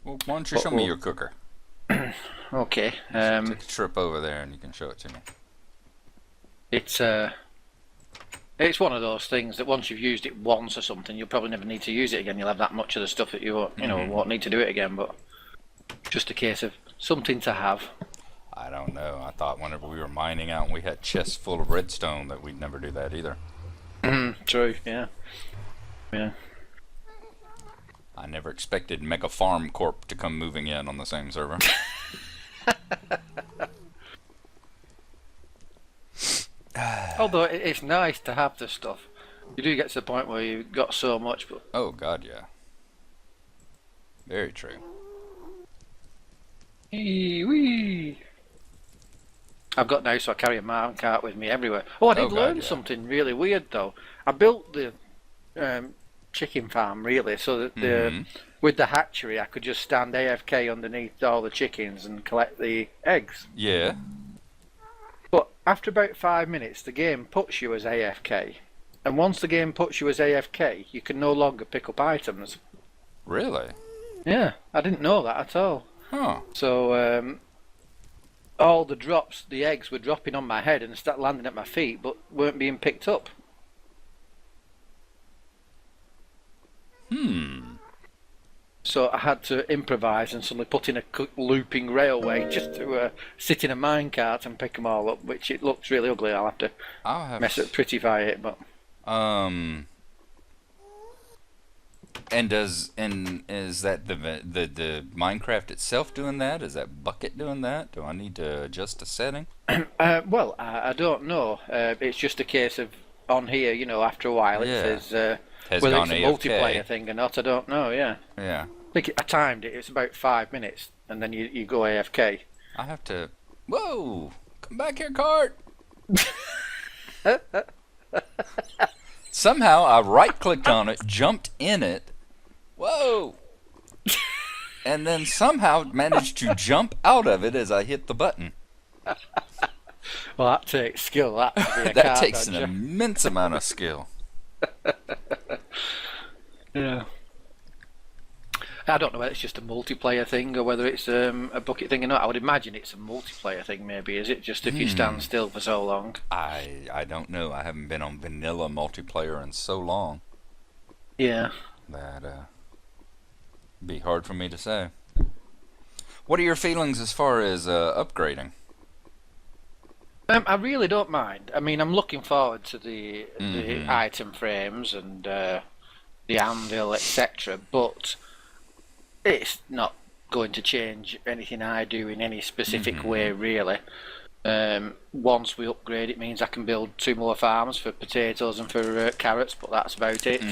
Well, why don't you show me your cooker? Okay. Take a trip over there and you can show it to me. It's one of those things that once you've used it once or something, you'll probably never need to use it again. You'll have that much of the stuff that you won't need to do it again. But just a case of something to have. I don't know. I thought whenever we were mining out and we had chests full of redstone that we'd never do that either. True. Yeah. I never expected Mega Farm Corp to come moving in on the same server. Although it's nice to have the stuff. You do get to the point where you've got so much, but... Oh, God, yeah. Very true. Wee. I've got now, so I carry a mine cart with me everywhere. Oh, I did learn something really weird, though. I built the chicken farm, really, so that with the hatchery, I could just stand AFK underneath all the chickens and collect the eggs. Yeah. But after about 5 minutes, the game puts you as AFK. And once the game puts you as AFK, you can no longer pick up items. Really? Yeah, I didn't know that at all. Huh. So, all the drops, the eggs were dropping on my head and start landing at my feet, but weren't being picked up. So I had to improvise and suddenly put in a looping railway just to sit in a minecart and pick them all up, which it looks really ugly. I'll have to prettify it, but... And is that the Minecraft itself doing that? Is that Bucket doing that? Do I need to adjust a setting? Well, I don't know. It's just a case of on here, after a while it says whether it's a multiplayer thing or not. I don't know. Yeah. Yeah. I think I timed it. It's about 5 minutes, and then you go AFK. I have to. Whoa! Come back here, cart. Somehow I right-clicked on it, jumped in it. Whoa! And then somehow managed to jump out of it as I hit the button. Well, that takes skill. That takes an immense amount of skill. Yeah. I don't know whether it's just a multiplayer thing or whether it's a bucket thing or not. I would imagine it's a multiplayer thing, maybe. Is it just if you stand still for so long? I don't know. I haven't been on vanilla multiplayer in so long. Yeah. That be hard for me to say. What are your feelings as far as upgrading? I really don't mind. I mean, I'm looking forward to the item frames and the anvil, etc. But it's not going to change anything I do in any specific way, really. Once we upgrade, it means I can build 2 more farms for potatoes and for carrots, but that's about it.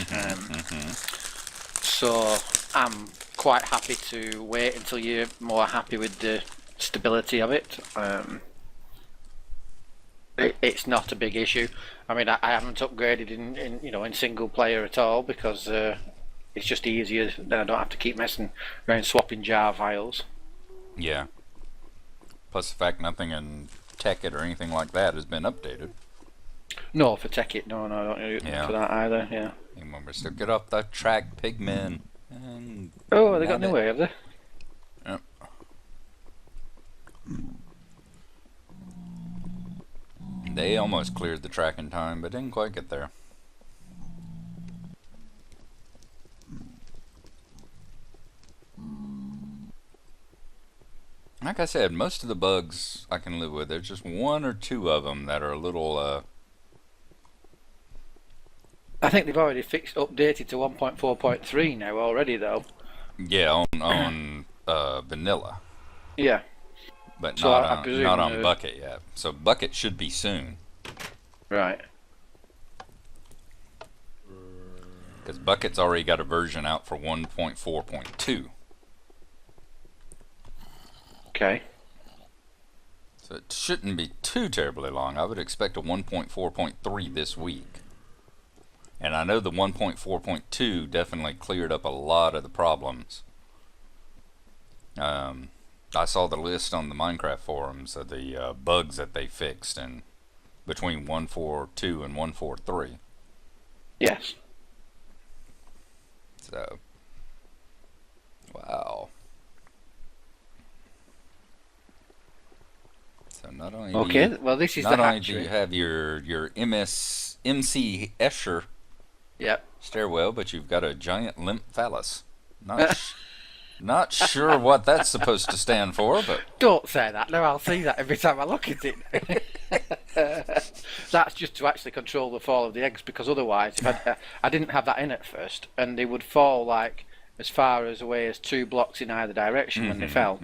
So I'm quite happy to wait until you're more happy with the stability of it. It's not a big issue. I mean, I haven't upgraded in single player at all because it's just easier. Then I don't have to keep messing around swapping jar files. Yeah. Plus the fact nothing in Tekkit or anything like that has been updated. No, for Tekkit, no, I don't use it for that either. Yeah. Remember, still get off the track, pigmen. Oh, they got new way, have they? Yep. They almost cleared the track in time, but didn't quite get there. Like I said, most of the bugs I can live with. There's just 1 or 2 of them that are a little. I think they've already updated to 1.4.3 now already, though. Yeah, on vanilla. Yeah. But so not on Bucket yet. So Bucket should be soon. Right. Because Bucket's already got a version out for 1.4.2. Okay. So it shouldn't be too terribly long. I would expect a 1.4.3 this week. And I know the 1.4.2 definitely cleared up a lot of the problems. I saw the list on the Minecraft forums of the bugs that they fixed in between 1.4.2 and 1.4.3. Yes. So Not only do Okay, you, well this is the not only do you hatchery. have your MC Escher Yep. stairwell, but you've got a giant limp phallus. Not sure what that's supposed to stand for, but Don't say that. No, I'll see that every time I look at it. That's just to actually control the fall of the eggs, because otherwise, if I didn't have that in at first, and they would fall like as far as away as 2 blocks in either direction when they fell.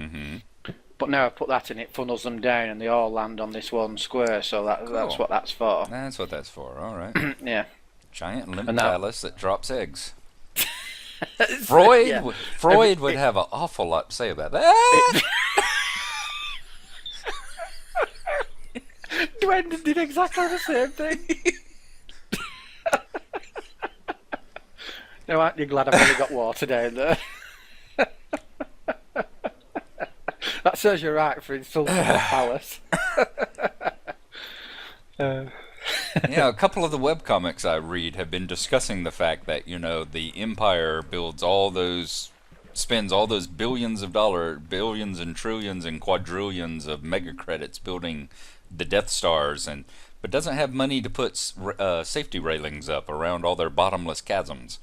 But now I've put that in, it funnels them down, and they all land on this one square. So that's what that's for. That's what that's for. All right. Yeah. Giant limp And now- phallus that drops eggs. Yeah. Freud would have an awful lot to say about that. Dwayne did exactly the same thing. Now, aren't you glad I've only got water down there? That serves you right for insulting the palace. Yeah, a couple of the webcomics I read have been discussing the fact that, the Empire spends all those billions of dollars, billions and trillions and quadrillions of mega credits building the Death Stars, but doesn't have money to put safety railings up around all their bottomless chasms.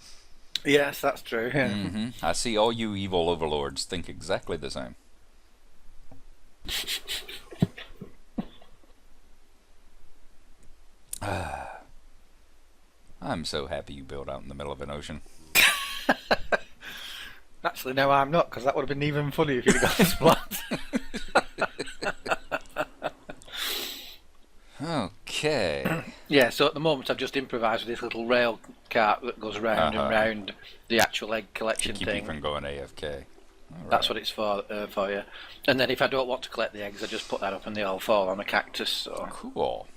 Yes, that's true. Yeah. I see all you evil overlords think exactly the same. I'm so happy you built out in the middle of an ocean. Actually, no, I'm not, because that would have been even funny if you'd have got this plant. Okay. Yeah, so at the moment I've just improvised with this little rail cart that goes round and round the actual egg collection Keep thing. you from going AFK. That's what it's for you. And then if I don't want to collect the eggs, I just put that up and they all fall on a cactus. So. Cool.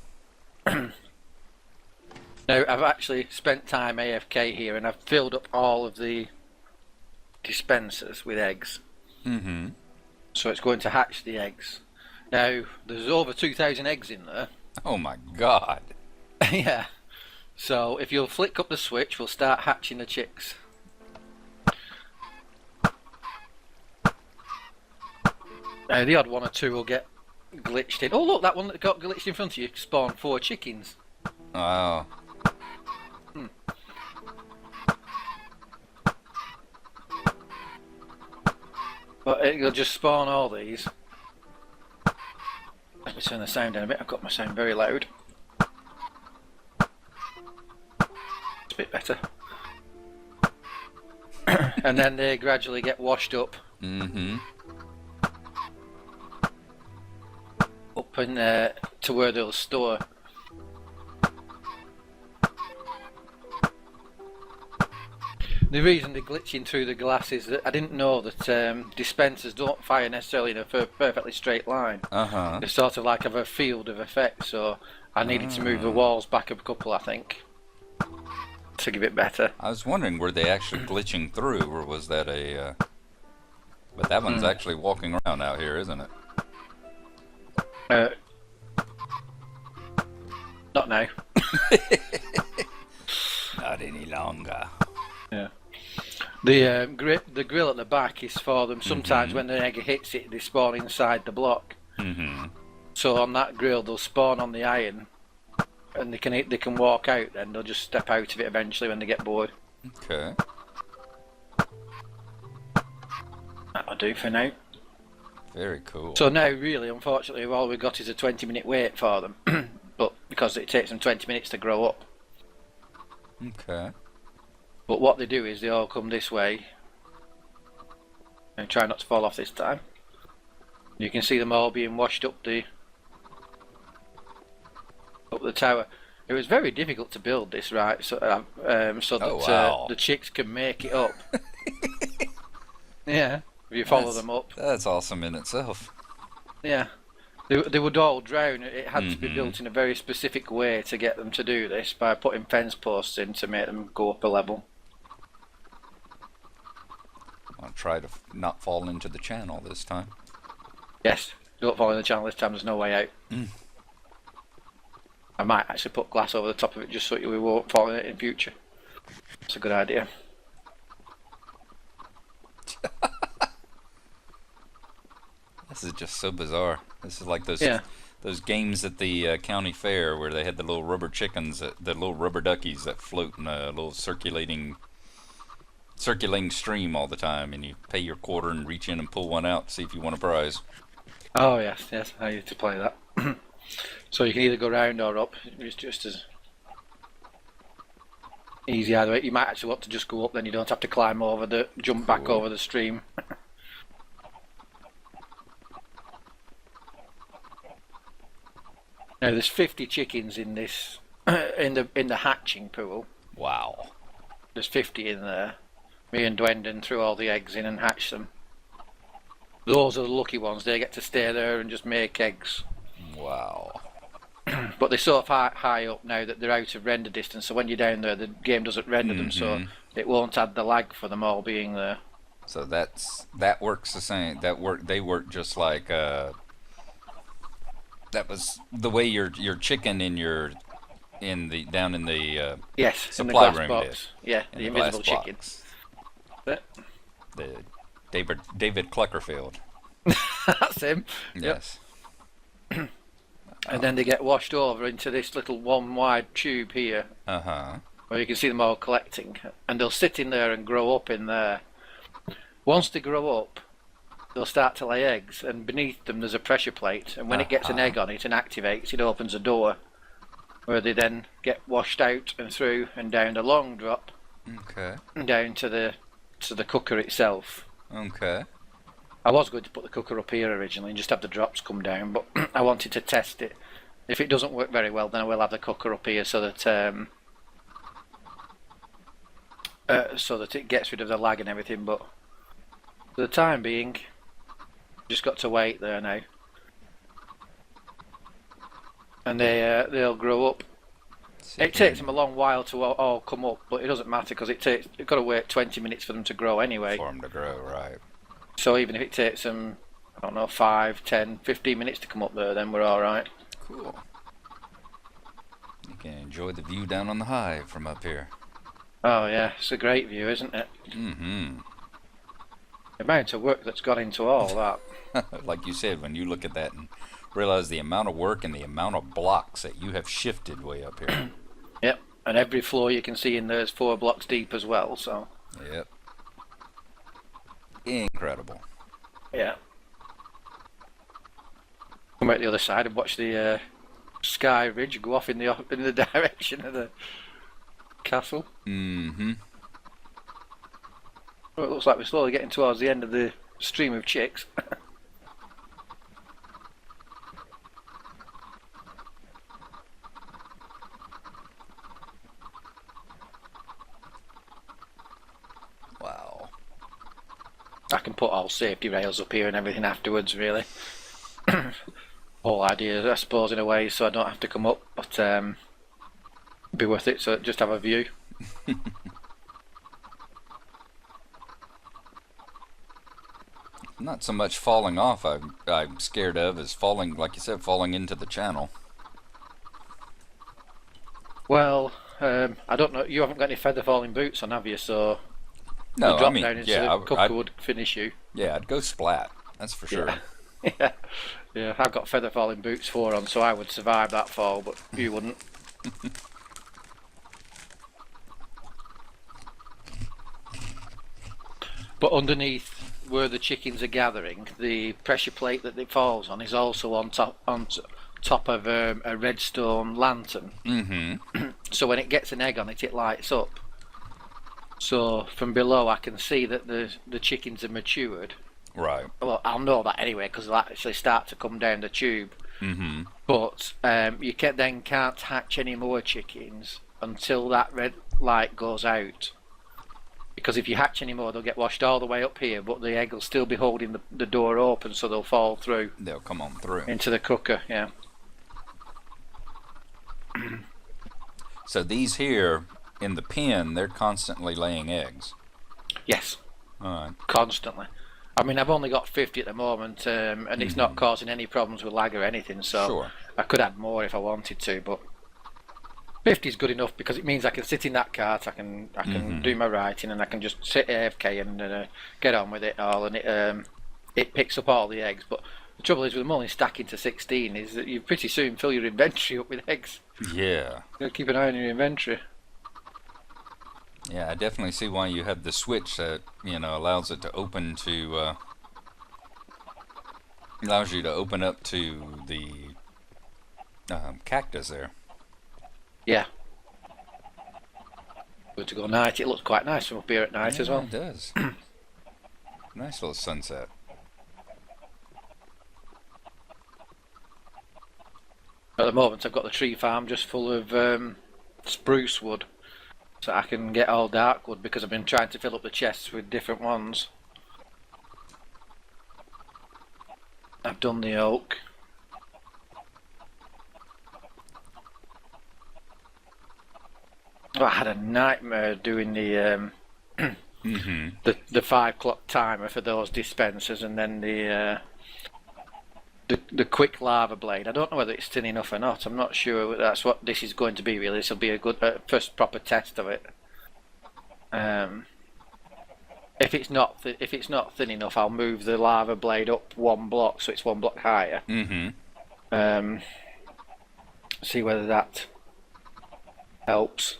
Now, I've actually spent time AFK here, and I've filled up all of the dispensers with eggs. So it's going to hatch the eggs. Now, there's over 2,000 eggs in there. Oh my god. Yeah. So if you'll flick up the switch, we'll start hatching the chicks. Now, the odd one or two will get glitched in. Oh, look, that one that got glitched in front of you spawned 4 chickens. Oh. But it'll just spawn all these. Let me turn the sound down a bit. I've got my sound very loud. It's a bit better. And then they gradually get washed up. Up in to where they'll store. The reason they're glitching through the glass is that I didn't know that dispensers don't fire necessarily in a perfectly straight line. They sort of like have a field of effect, so I needed to move the walls back a couple, I think, to give it better. I was wondering, were they actually glitching through, or was that a... But that one's actually walking around out here, isn't it? Not now. Not any longer. Yeah. The grill at the back is for them. Sometimes when the egg hits it, they spawn inside the block. So on that grill, they'll spawn on the iron, and they can walk out. Then they'll just step out of it eventually when they get bored. Okay. That'll do for now. Very cool. So now, really, unfortunately, all we've got is a 20-minute wait for them, but because it takes them 20 minutes to grow up. Okay. But what they do is they all come this way and try not to fall off this time. You can see them all being washed up the tower. It was very difficult to build this, right? So that the chicks can make it up. Yeah, if you follow them up. That's awesome in itself. Yeah. They would all drown. It had to be built in a very specific way to get them to do this, by putting fence posts in to make them go up a level. I'll try to not fall into the channel this time. Yes, don't fall in the channel this time, there's no way out. I might actually put glass over the top of it just so we won't fall in it in future. It's a good idea. This is just so bizarre. This is like those those games at the county fair where they had the little rubber chickens, the little rubber duckies that float in a little circulating stream all the time, and you pay your quarter and reach in and pull one out to see if you won a prize. Oh yes, yes, I used to play that. So you can either go round or up. It's just as easy either way. You might actually want to just go up, then you don't have to climb over jump back over the stream. Now there's 50 chickens in this in the hatching pool. Wow. There's 50 in there. Me and Dwendon threw all the eggs in and hatched them. Those are the lucky ones. They get to stay there and just make eggs. Wow. But they're so high up now that they're out of render distance. So when you're down there, the game doesn't render them, so it won't add the lag for them all being there. So that works the same. They work just like that was the way your chicken down in the yes, supply in the glass room box. did. Yeah, in the invisible glass chicken. box. But The David Cluckerfield. that's him. Yes. Yep. And then they get washed over into this little one wide tube here, where you can see them all collecting, and they'll sit in there and grow up in there. Once they grow up, they'll start to lay eggs, and beneath them there's a pressure plate, and when it gets an egg on it and activates, it opens a door where they then get washed out and through and down a long drop, and down to the cooker itself. I was going to put the cooker up here originally and just have the drops come down, but I wanted to test it. If it doesn't work very well, then I will have the cooker up here so that it gets rid of the lag and everything. But for the time being, just got to wait there now, and they'll grow up. It takes them a long while to all come up, but it doesn't matter because you've got to wait 20 minutes for them to grow anyway. For them to grow, right. So even if it takes them, I don't know, 5, 10, 15 minutes to come up there, then we're alright. Cool. You can enjoy the view down on the Hive from up here. Oh yeah, it's a great view, isn't it? Mm-hmm. The amount of work that's gone into all that. Like you said, when you look at that and realize the amount of work and the amount of blocks that you have shifted way up here. Yep, and every floor you can see in there is 4 blocks deep as well, so... Yep. Incredible. Yeah. Come out the other side and watch the sky ridge go off in the direction of the castle. Mm-hmm. Well, it looks like we're slowly getting towards the end of the stream of chicks. Wow. I can put all safety rails up here and everything afterwards, really. Whole idea, I suppose, in a way, so I don't have to come up, but be worth it, so just have a view. Not so much falling off I'm scared of as falling, like you said, falling into the channel. Well, I don't know, you haven't got any feather falling boots on, have you, so... No, the drop I mean, down into yeah, the cooker would finish you. Yeah, I'd go splat, that's for sure. Yeah. Yeah, I've got feather falling boots 4 on, so I would survive that fall, but you wouldn't. But underneath where the chickens are gathering, the pressure plate that it falls on is also on top of a redstone lantern. Mm-hmm. So when it gets an egg on it, it lights up. So from below I can see that the chickens are matured. Right. Well, I'll know that anyway because they'll actually start to come down the tube. Mm-hmm. But you can't hatch any more chickens until that red light goes out. Because if you hatch any more, they'll get washed all the way up here, but the egg will still be holding the door open, so they'll fall through. They'll come on through. Into the cooker, yeah. So these here in the pen, they're constantly laying eggs. Yes. Alright. Constantly. I mean, I've only got 50 at the moment, and it's not causing any problems with lag or anything, so Sure. I could add more if I wanted to, but 50 is good enough because it means I can sit in that cart, I can do my writing, and I can just sit AFK and get on with it all, and it picks up all the eggs. But The trouble is with them only stacking to 16 is that you pretty soon fill your inventory up with eggs. Yeah. You gotta keep an eye on your inventory. Yeah, I definitely see why you have the switch that, allows it to open to, allows you to open up to the cactus there. Yeah. Good to go night. It looks quite nice from up here at night as well. It does. Nice little sunset. At the moment, I've got the tree farm just full of spruce wood, so I can get all dark wood because I've been trying to fill up the chests with different ones. I've done the oak. Oh, I had a nightmare doing the the 5 o'clock timer for those dispensers, and then the quick lava blade. I don't know whether it's thin enough or not. I'm not sure that's what this is going to be. Really, this will be a good first proper test of it. If it's not thin enough, I'll move the lava blade up 1 block so it's 1 block higher. See whether that helps.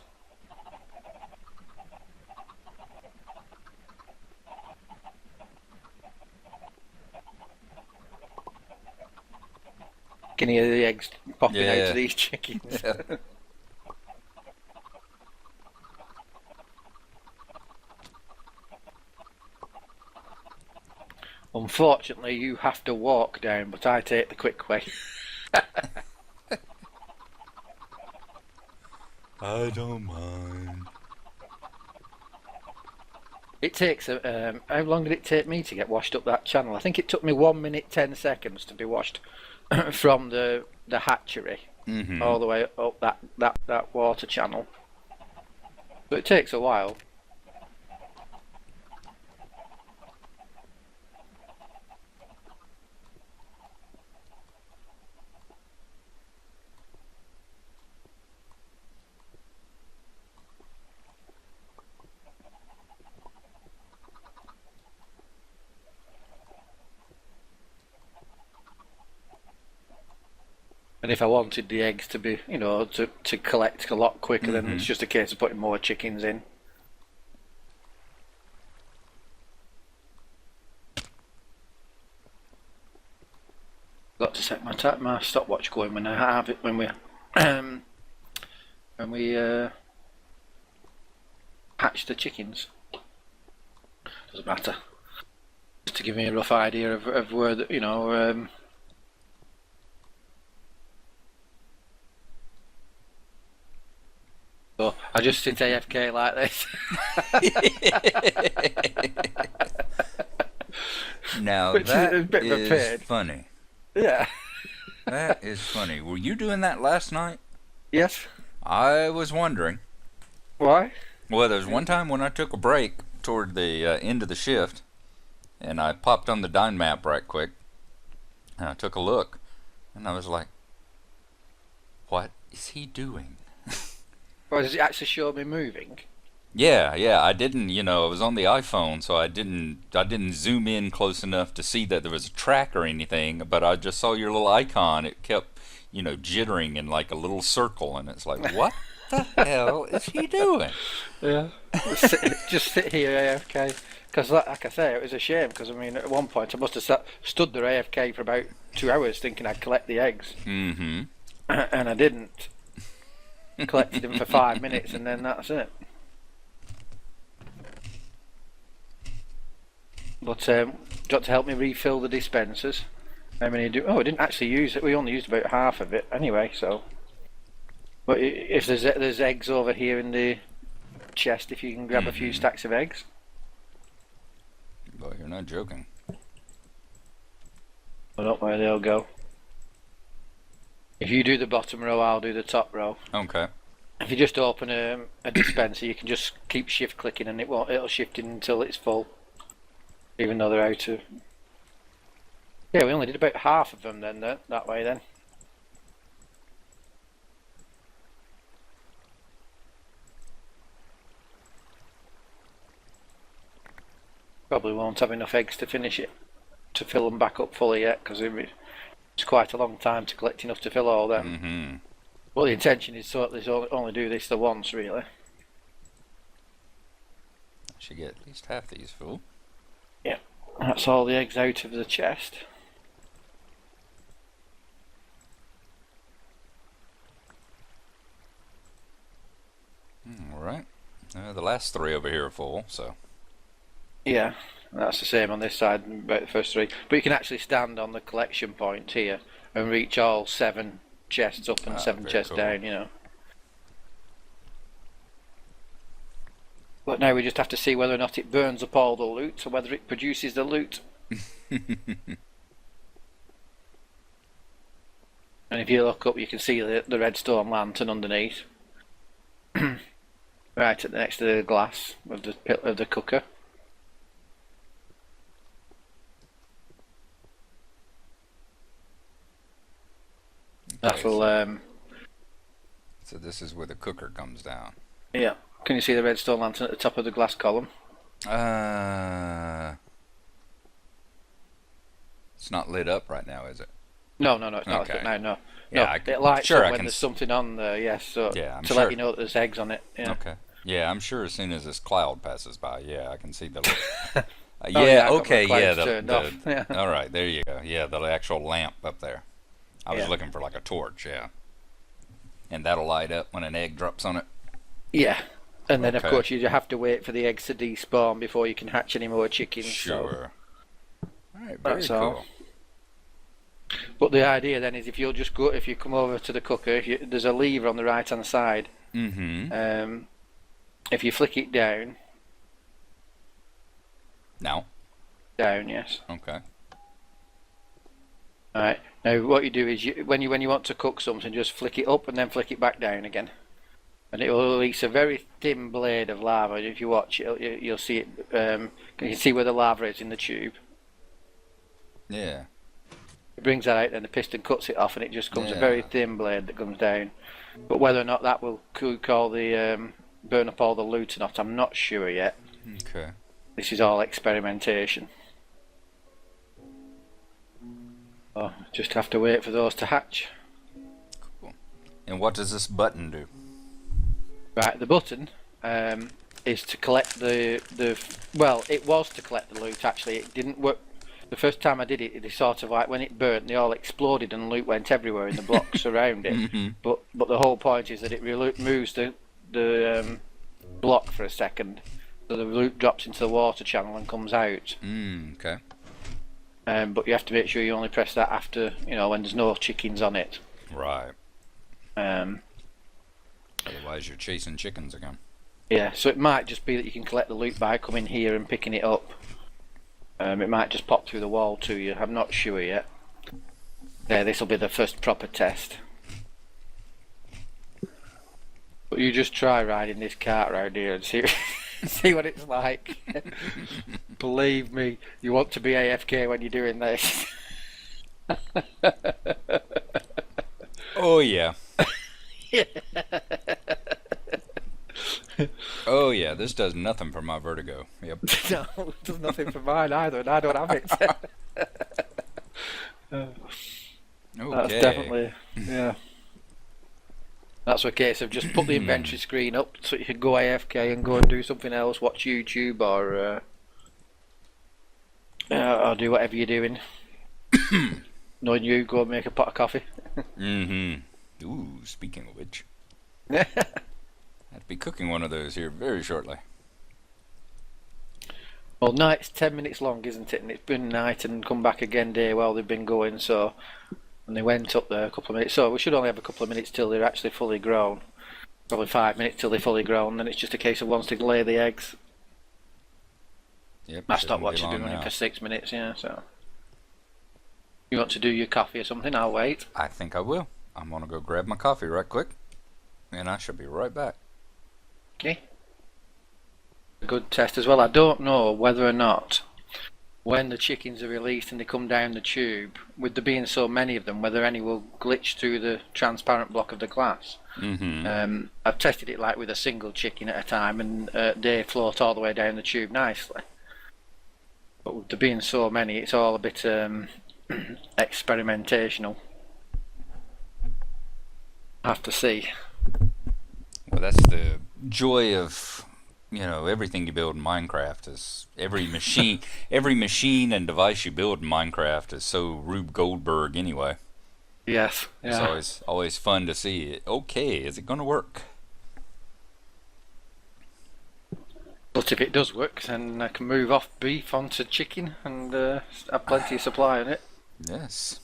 Can you hear the eggs popping out of these chickens? Yeah. Unfortunately, you have to walk down, but I take the quick way. I don't mind. It takes how long did it take me to get washed up that channel? I think it took me 1 minute 10 seconds to be washed from the hatchery all the way up that water channel. But it takes a while. And if I wanted the eggs to be, to collect a lot quicker, then it's just a case of putting more chickens in. Got to set my stopwatch going when I have it when we hatch the chickens. Doesn't matter. Just to give me a rough idea of where the, So I just sit AFK like this. Now Which that is a bit of a is pain. funny. Yeah. That is funny. Were you doing that last night? Yes. I was wondering. Why? Well, there was one time when I took a break toward the end of the shift, and I popped on the Dyn map right quick, and I took a look, and I was like, what is he doing? Or does it actually show me moving? Yeah, I didn't, it was on the iPhone, so I didn't zoom in close enough to see that there was a track or anything, but I just saw your little icon. It kept, jittering in like a little circle, and it's like, what the hell is he doing? Yeah. Just sit here AFK. Because, like I say, it was a shame, because, at one point I must have stood there AFK for about 2 hours thinking I'd collect the eggs. And I didn't. Collected them for 5 minutes, and then that's it. But do you want to help me refill the dispensers? How many do? Oh, we didn't actually use it. We only used about half of it anyway. So, but if there's eggs over here in the chest, if you can grab a few stacks of eggs. Well, you're not joking. I don't know where they'll go. If you do the bottom row, I'll do the top row. Okay. If you just open a dispenser, you can just keep shift clicking, and it'll shift in until it's full. Even though they're out of... Yeah, we only did about half of them then, that way then. Probably won't have enough eggs to finish it. to fill them back up fully yet, because it's quite a long time to collect enough to fill all them. Mm-hmm. Well, the intention is to only do this the once, really. I should get at least half these full. Yeah, that's all the eggs out of the chest. Alright. The last 3 over here are full, so. Yeah, that's the same on this side, about the first 3. But you can actually stand on the collection point here and reach all 7 chests up and 7 chests cool. down, you know. But now we just have to see whether or not it burns up all the loot, or whether it produces the loot. And if you look up, you can see the redstone lantern underneath. Right next to the glass of the cooker. That'll So this is where the cooker comes down. Yeah. Can you see the redstone lantern at the top of the glass column? It's not lit up right now, is it? No, it's not. Okay. No. Yeah, it lights sure, up when there's something on there. Yes, so yeah, to let you know that there's eggs on it. Yeah. Okay. Yeah, I'm sure as soon as this cloud passes by, yeah, I can see the. Yeah, okay, yeah, turned off. Yeah. All right, there you go. Yeah, the actual lamp up there. I was Yeah. looking for like a torch, yeah. And that'll light up when an egg drops on it. Yeah. And then, of Okay. course, you have to wait for the eggs to despawn before you can hatch any more chickens. Sure. So. All right, very That's cool. all. But the idea then is if you come over to the cooker, there's a lever on the right hand side. Mm-hmm. If you flick it down, Now? yes. Okay. Alright. Now what you do is when you want to cook something, just flick it up and then flick it back down again, and it will release a very thin blade of lava. If you watch it, you'll see it. You can see where the lava is in the tube. Yeah. It brings that out, and the piston cuts it off, and it just comes a Yeah. very thin blade that comes down. But whether or not that will cook all the burn up all the loot or not, I'm not sure yet. Okay. This is all experimentation. Oh, just have to wait for those to hatch. Cool. And what does this button do? Right, the button is to collect well, it was to collect the loot. Actually, it didn't work. The first time I did it, it sort of like when it burnt, they all exploded and loot went everywhere in the blocks around it. Mm-hmm. But the whole point is that it removes the block for a second, so the loot drops into the water channel and comes out. Okay. But you have to make sure you only press that after, when there's no chickens on it. Right. Um, Otherwise, you're chasing chickens again. yeah, so it might just be that you can collect the loot by coming here and picking it up. It might just pop through the wall to you. I'm not sure yet. Yeah, this will be the first proper test. But you just try riding this cart around here and see see what it's like. Believe me, you want to be AFK when you're doing this. Oh, yeah. Oh, yeah, this does nothing for my vertigo. Yep. No, it does nothing for mine either, and I don't have it. That's Okay. definitely, yeah. That's a case of just put the inventory screen up so you can go AFK and go and do something else, watch YouTube or do whatever you're doing. Knowing you, go and make a pot of coffee. Mm-hmm. Ooh, speaking of which, I'd be cooking one of those here very shortly. Well, night's 10 minutes long, isn't it? And it's been night and come back again day while they've been going, so... And they went up there a couple of minutes, so we should only have a couple of minutes till they're actually fully grown. Probably 5 minutes till they're fully grown, then it's just a case of once to lay the eggs. Yep. My shouldn't be stopwatch has long been running now. for 6 minutes, yeah, so... You want to do your coffee or something? I'll wait. I think I will. I'm gonna go grab my coffee right quick, and I shall be right back. Okay. A good test as well. I don't know whether or not when the chickens are released and they come down the tube, with there being so many of them, whether any will glitch through the transparent block of the glass. Mm-hmm. I've tested it like with a single chicken at a time, and they float all the way down the tube nicely. But with there being so many, it's all a bit experimentational. I have to see. Well, that's the joy of everything you build in Minecraft is every machine and device you build in Minecraft is so Rube Goldberg anyway. Yes, It's yeah. always fun to see it. Okay, is it going to work? But if it does work, then I can move off beef onto chicken and have plenty of supply on it. Yes.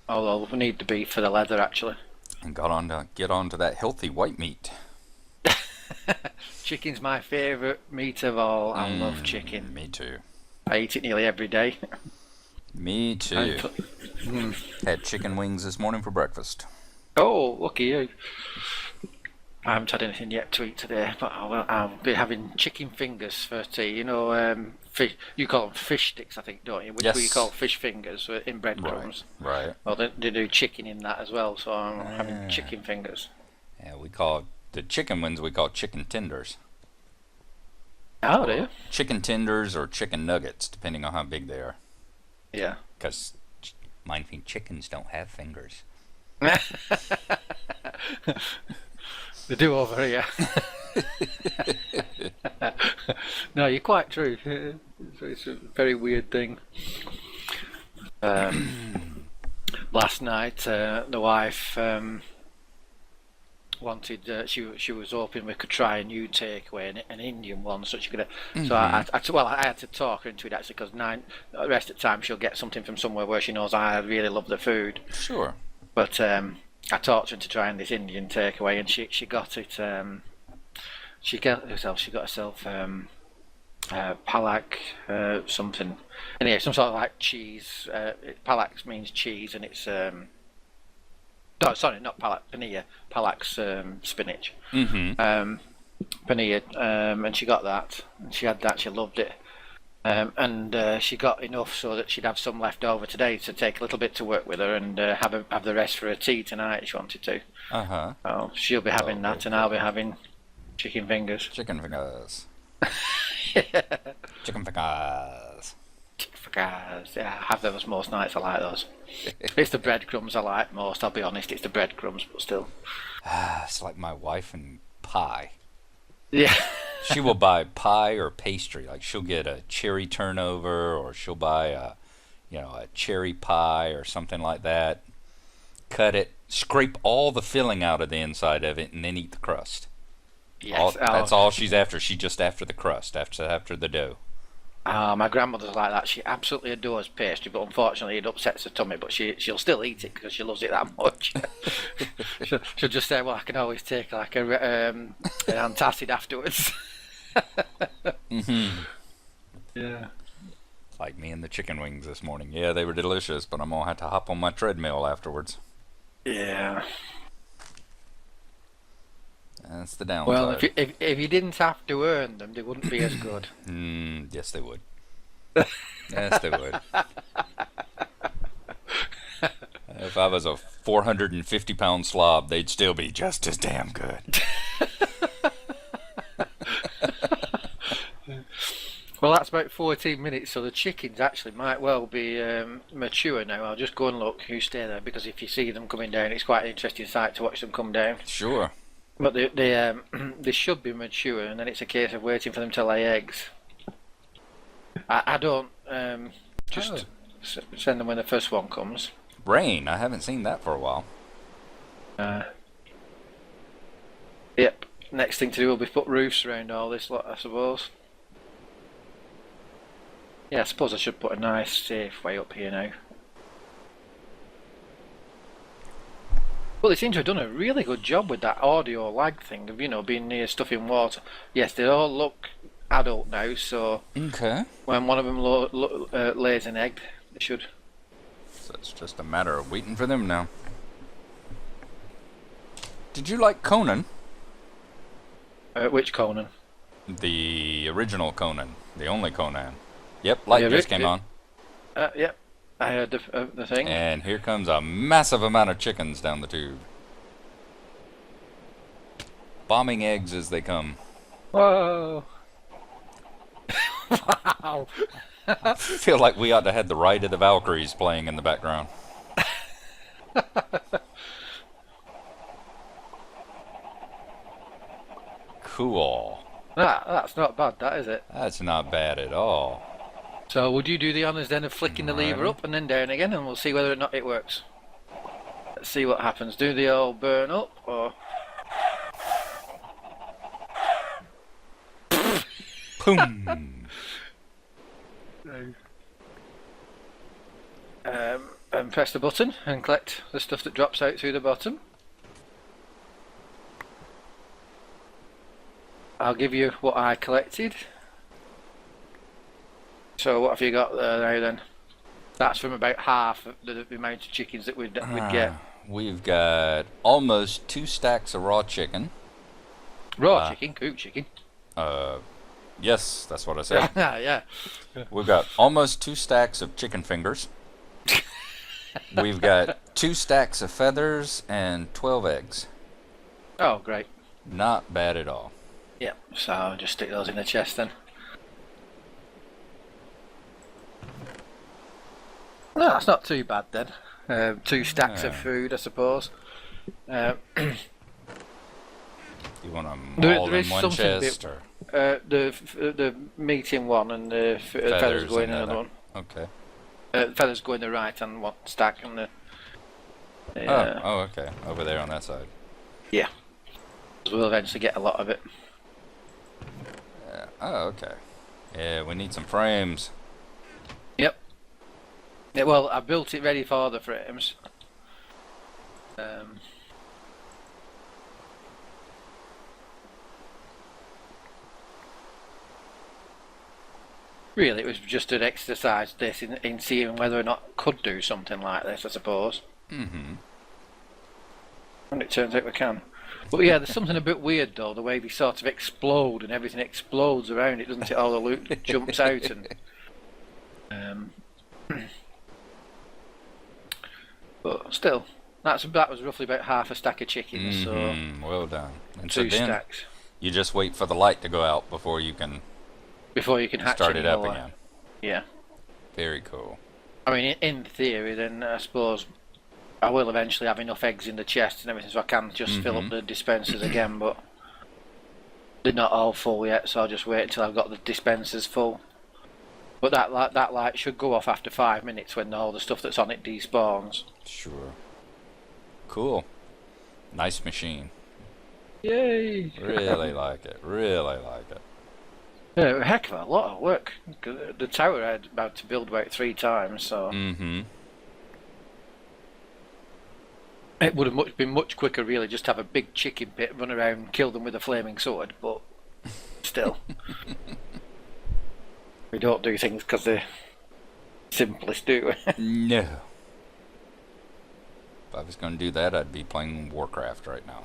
Although we need the beef for the leather, actually. And get on to that healthy white meat. Chicken's my favourite meat of all. I love chicken. Me too. I eat it nearly every day. Me too. Had chicken wings this morning for breakfast. Oh, lucky you. I haven't had anything yet to eat today, but I'll be having chicken fingers for tea. You know, fish, you call them fish sticks, I think, don't you? Which Yes. we call fish fingers in breadcrumbs. Right. Well, they do chicken in that as well, so I'm having chicken fingers. Yeah, we call the chicken wings. We call chicken tenders. Oh, do you? Chicken tenders or chicken nuggets, depending on how big they are. Yeah. Because Mindfiend chickens don't have fingers. They do over here. No, you're quite true. It's a very weird thing. Last night, the wife wanted. She was hoping we could try a new takeaway, an Indian one, so she could. So I had to talk her into it actually, because the rest of the time she'll get something from somewhere where she knows I really love the food. Sure. But I talked her into trying this Indian takeaway, and she got it. She got herself palak something. Anyway, some sort of like cheese. Palak means cheese, and it's no, sorry, not palak, paneer. Palak's spinach. Mm-hmm. Paneer, and she got that. And she had that. She loved it. And she got enough so that she'd have some left over today to take a little bit to work with her, and have the rest for her tea tonight if she wanted to. Uh-huh. Oh, she'll be having that, and I'll be having chicken fingers. Chicken fingers. Yeah. Chicken fingers. Chicken fingers. Yeah, I have those most nights. I like those. It's the breadcrumbs I like most. I'll be honest, it's the breadcrumbs, but still. It's like my wife and pie. Yeah. She will buy pie or pastry. Like she'll get a cherry turnover, or she'll buy a cherry pie or something like that. Cut it, scrape all the filling out of the inside of it, and then eat the crust. Yes. That's all she's after. She's just after the crust, after the dough. My grandmother's like that. She absolutely adores pastry, but unfortunately it upsets her tummy. But she'll still eat it because she loves it that much. she'll just say, "Well, I can always take like an antacid afterwards." Mm-hmm. Yeah. Like me and the chicken wings this morning. Yeah, they were delicious, but I'm gonna have to hop on my treadmill afterwards. Yeah. That's the downside. Well, if you didn't have to earn them, they wouldn't be as good. Yes, they would. Yes, they would. If I was a 450-pound slob, they'd still be just as damn good. Well, that's about 14 minutes, so the chickens actually might well be mature now. I'll just go and look. You stay there, because if you see them coming down, it's quite an interesting sight to watch them come down. Sure. But they should be mature, and then it's a case of waiting for them to lay eggs. I don't just send them when the first one comes. Rain. I haven't seen that for a while. Yep. Next thing to do will be put roofs around all this lot, I suppose. Yeah, I suppose I should put a nice safe way up here now. Well, they seem to have done a really good job with that audio lag thing of, being near stuff in water. Yes, they all look adult now, so Okay. when one of them lays an egg, they should. So it's just a matter of waiting for them now. Did you like Conan? Which Conan? The original Conan. The only Conan. Yep, light just came on. Yep, I heard the thing. And here comes a massive amount of chickens down the tube. Bombing eggs as they come. Whoa! Wow! I feel like we ought to have the Rite of the Valkyries playing in the background. Cool. That's not bad, that is it? That's not bad at all. So would you do the honours then of flicking the lever up and then down again, and we'll see whether or not it works. Let's see what happens. Do they all burn up, or... Boom. And press the button and collect the stuff that drops out through the bottom. I'll give you what I collected. So what have you got there now then? That's from about half of the amount of chickens that we'd get. We've got almost 2 stacks of raw chicken. Raw chicken, cooked chicken. Yes, that's what I said. Yeah. We've got almost 2 stacks of chicken fingers. We've got 2 stacks of feathers and 12 eggs. Oh, great. Not bad at all. Yeah, so I'll just stick those in the chest then. No, that's not too bad then. 2 stacks of food, I suppose. You want them There all in one chest? Or? The meat in one and the feathers go in another one. Okay. Feathers go in the right and one stack and the... Oh, okay. Over there on that side. Yeah. We'll eventually get a lot of it. Oh, okay. Yeah, we need some frames. Yep. Yeah, well, I built it ready for the frames. Really, it was just an exercise this in seeing whether or not could do something like this, I suppose. Mm-hmm. And it turns out we can. But yeah, there's something a bit weird though, the way they sort of explode and everything explodes around it, doesn't it? All the loot jumps out and... But still, that was roughly about half a stack of chickens, so... Well done. And 2 so then stacks. you just wait for the light to go out before you can Hatch start it up more. again. Yeah. Very cool. I mean, in theory, then I suppose I will eventually have enough eggs in the chest and everything, so I can just fill up the dispensers again. But they're not all full yet, so I'll just wait until I've got the dispensers full. But that light should go off after 5 minutes when all the stuff that's on it despawns. Sure. Cool. Nice machine. Yay! Really like it. Really like it. Yeah, a heck of a lot of work. The tower I had about to build about 3 times, so... It would have been much quicker, really, just have a big chicken pit, run around, kill them with a flaming sword, but still. We don't do things because they're simplest, do we? No. If I was going to do that, I'd be playing Warcraft right now.